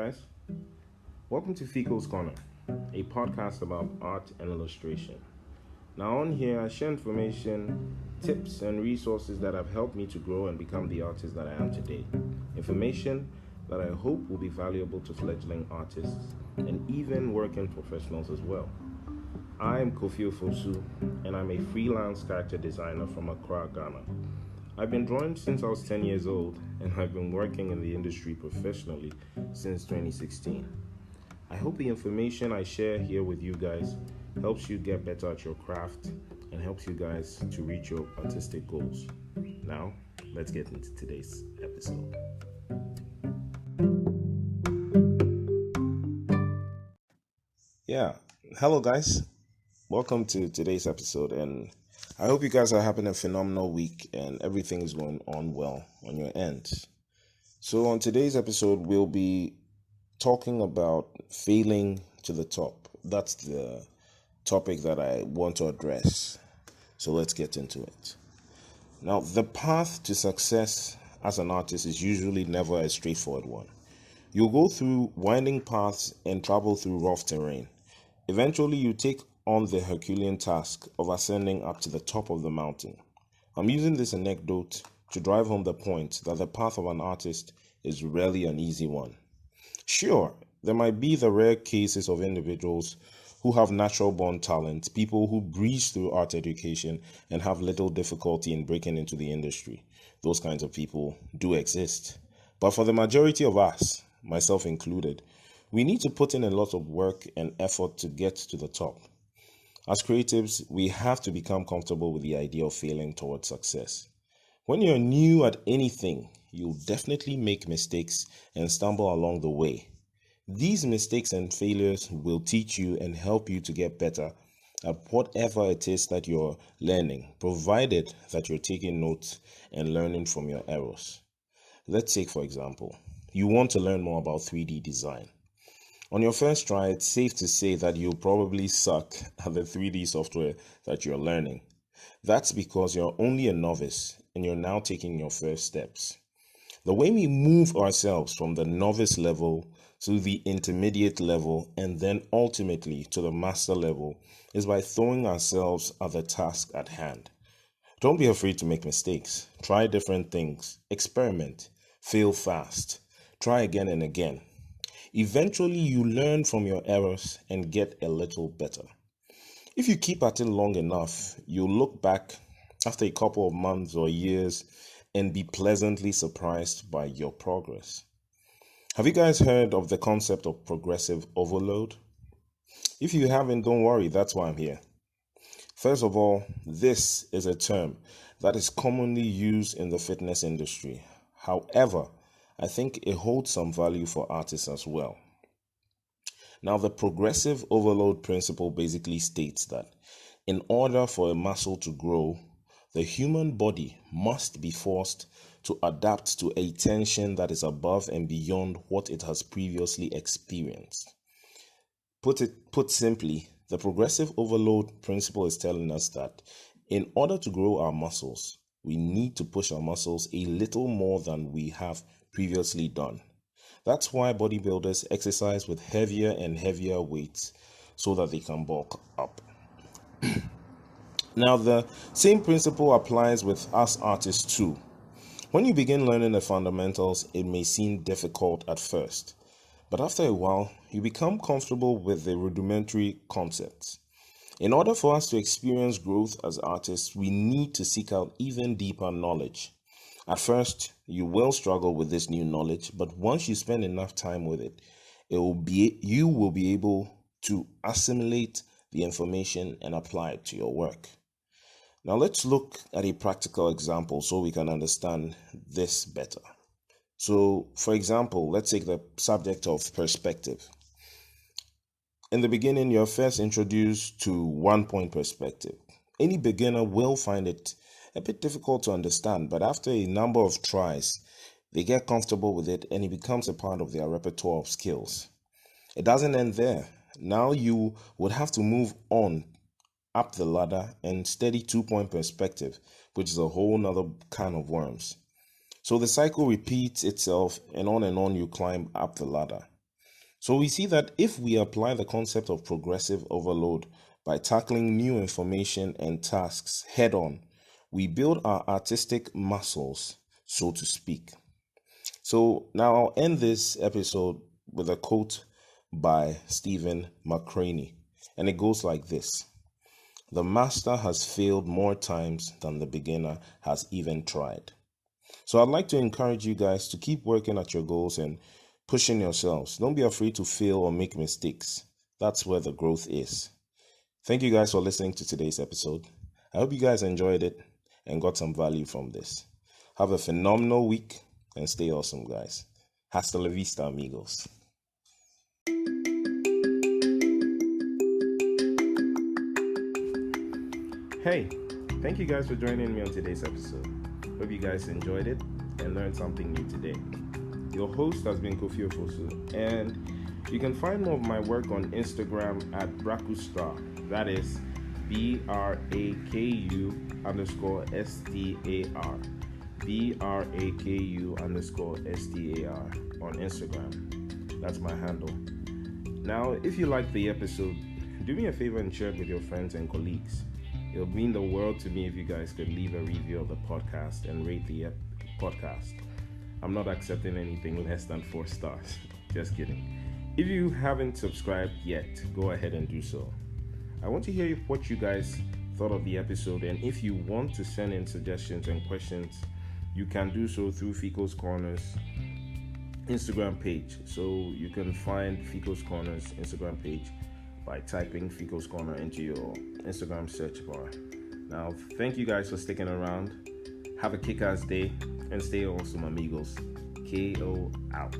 guys. Welcome to Fico's Corner, a podcast about art and illustration. Now, on here, I share information, tips, and resources that have helped me to grow and become the artist that I am today. Information that I hope will be valuable to fledgling artists and even working professionals as well. I'm Kofi Ofosu, and I'm a freelance character designer from Accra, Ghana. I've been drawing since I was 10 years old, and I've been working in the industry professionally since 2016. I hope the information I share here with you guys helps you get better at your craft and helps you guys to reach your artistic goals. Now, let's get into today's episode. Yeah, hello guys. Welcome to today's episode, and I hope you guys are having a phenomenal week and everything is going on well on your end. So, on today's episode, we'll be talking about failing to the top. That's the topic that I want to address. So, let's get into it. Now, the path to success as an artist is usually never a straightforward one. You'll go through winding paths and travel through rough terrain. Eventually, you take on the Herculean task of ascending up to the top of the mountain. I'm using this anecdote to drive home the point that the path of an artist is rarely an easy one. Sure, there might be the rare cases of individuals who have natural born talent, people who breeze through art education and have little difficulty in breaking into the industry. Those kinds of people do exist. But for the majority of us, myself included, we need to put in a lot of work and effort to get to the top. As creatives, we have to become comfortable with the idea of failing towards success. When you're new at anything, you'll definitely make mistakes and stumble along the way. These mistakes and failures will teach you and help you to get better at whatever it is that you're learning, provided that you're taking notes and learning from your errors. Let's take, for example, you want to learn more about 3D design. On your first try, it's safe to say that you'll probably suck at the 3D software that you're learning. That's because you're only a novice and you're now taking your first steps. The way we move ourselves from the novice level to the intermediate level and then ultimately to the master level is by throwing ourselves at the task at hand. Don't be afraid to make mistakes. Try different things. Experiment. Fail fast. Try again and again. Eventually, you learn from your errors and get a little better. If you keep at it long enough, you'll look back after a couple of months or years and be pleasantly surprised by your progress. Have you guys heard of the concept of progressive overload? If you haven't, don't worry, that's why I'm here. First of all, this is a term that is commonly used in the fitness industry. However, I think it holds some value for artists as well. Now, the progressive overload principle basically states that in order for a muscle to grow, the human body must be forced to adapt to a tension that is above and beyond what it has previously experienced. Put simply, the progressive overload principle is telling us that in order to grow our muscles, we need to push our muscles a little more than we have previously done. That's why bodybuilders exercise with heavier and heavier weights so that they can bulk up. Now, the same principle applies with us artists too. When you begin learning the fundamentals, it may seem difficult at first, but after a while, you become comfortable with the rudimentary concepts. In order for us to experience growth as artists, we need to seek out even deeper knowledge. At first, you will struggle with this new knowledge, but once you spend enough time with it, you will be able to assimilate the information and apply it to your work. Now let's look at a practical example so we can understand this better. So, for example, let's take the subject of perspective. In the beginning, you're first introduced to one-point perspective. Any beginner will find it a bit difficult to understand, but after a number of tries, they get comfortable with it and it becomes a part of their repertoire of skills. It doesn't end there. Now you would have to move on up the ladder and study 2-point perspective, which is a whole nother can of worms. So the cycle repeats itself and on you climb up the ladder. So we see that if we apply the concept of progressive overload by tackling new information and tasks head on, we build our artistic muscles, so to speak. So now I'll end this episode with a quote by Stephen McCraney, and it goes like this: "The master has failed more times than the beginner has even tried." So I'd like to encourage you guys to keep working at your goals and pushing yourselves. Don't be afraid to fail or make mistakes. That's where the growth is. Thank you guys for listening to today's episode. I hope you guys enjoyed it and got some value from this. Have a phenomenal week and stay awesome, guys. Hasta la vista, amigos. Hey, thank you guys for joining me on today's episode. Hope you guys enjoyed it and learned something new today. Your host has been Kofi Ofosu, and you can find more of my work on Instagram at Brakustar. That is BRAKU_STAR. BRAKU_STAR on Instagram. That's my handle. Now, if you liked the episode, do me a favor and share it with your friends and colleagues. It would mean the world to me if you guys could leave a review of the podcast and rate the podcast. I'm not accepting anything less than 4 stars. Just kidding. If you haven't subscribed yet, go ahead and do so. I want to hear what you guys thought of the episode, and if you want to send in suggestions and questions, you can do so through Fico's Corners Instagram page. So you can find Fico's Corners Instagram page by typing Fico's Corner into your Instagram search bar. Now, thank you guys for sticking around. Have a kick-ass day and stay awesome, amigos. KO out.